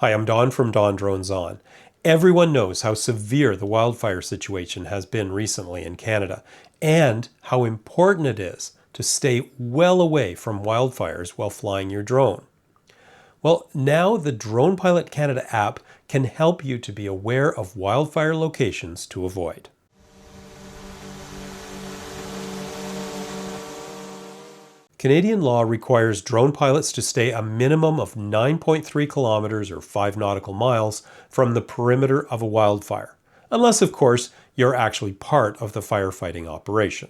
Hi, I'm Don from DonDronesOn. Everyone knows how severe the wildfire situation has been recently in Canada and how important it is to stay well away from wildfires while flying your drone. Well, now the Drone Pilot Canada app can help you to be aware of wildfire locations to avoid. Canadian law requires drone pilots to stay a minimum of 9.3 kilometers or 5 nautical miles from the perimeter of a wildfire, unless, of course, you're actually part of the firefighting operation.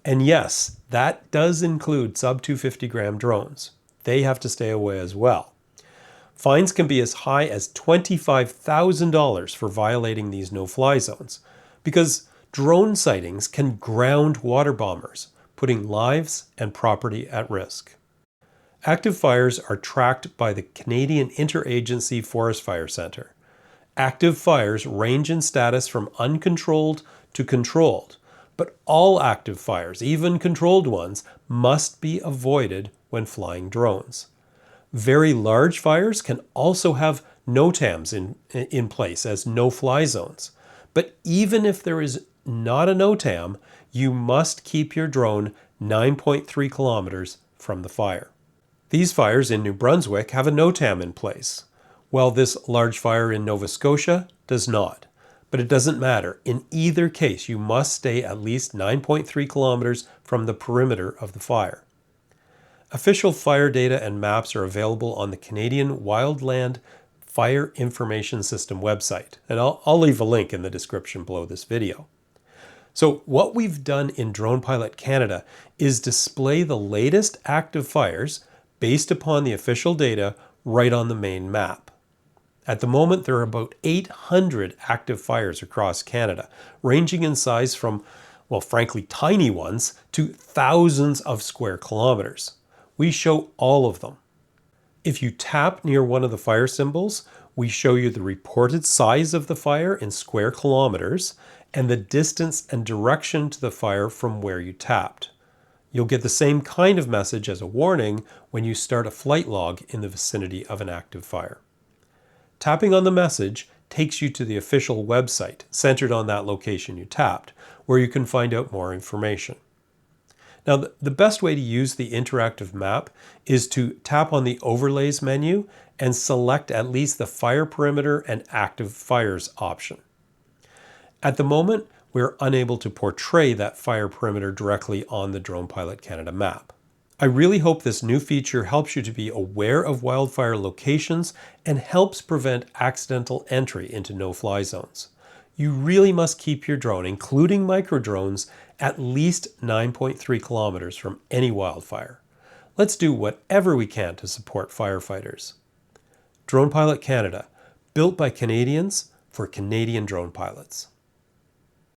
And yes, that does include sub 250-gram drones. They have to stay away as well. Fines can be as high as $25,000 for violating these no-fly zones, because drone sightings can ground water bombers, putting lives and property at risk. Active fires are tracked by the Canadian Interagency Forest Fire Centre. Active fires range in status from uncontrolled to controlled, but all active fires, even controlled ones, must be avoided when flying drones. Very large fires can also have NOTAMs in place as no-fly zones. But even if there is not a NOTAM, you must keep your drone 9.3 kilometers from the fire. These fires in New Brunswick have a NOTAM in place, while this large fire in Nova Scotia does not. But it doesn't matter. In either case, you must stay at least 9.3 kilometers from the perimeter of the fire. Official fire data and maps are available on the Canadian Wildland Fire Information System website, and I'll leave a link in the description below this video. So what we've done in Drone Pilot Canada is display the latest active fires based upon the official data right on the main map. At the moment, there are about 800 active fires across Canada, ranging in size from, well, frankly, tiny ones to thousands of square kilometers. We show all of them. If you tap near one of the fire symbols, we show you the reported size of the fire in square kilometers and the distance and direction to the fire from where you tapped. You'll get the same kind of message as a warning when you start a flight log in the vicinity of an active fire. Tapping on the message takes you to the official website centered on that location you tapped, where you can find out more information. Now, the best way to use the interactive map is to tap on the Overlays menu and select at least the Fire Perimeter and Active Fires option. At the moment, we're unable to portray that fire perimeter directly on the Drone Pilot Canada map. I really hope this new feature helps you to be aware of wildfire locations and helps prevent accidental entry into no-fly zones. You really must keep your drone, including micro drones, at least 9.3 kilometers from any wildfire. Let's do whatever we can to support firefighters. Drone Pilot Canada, built by Canadians for Canadian drone pilots.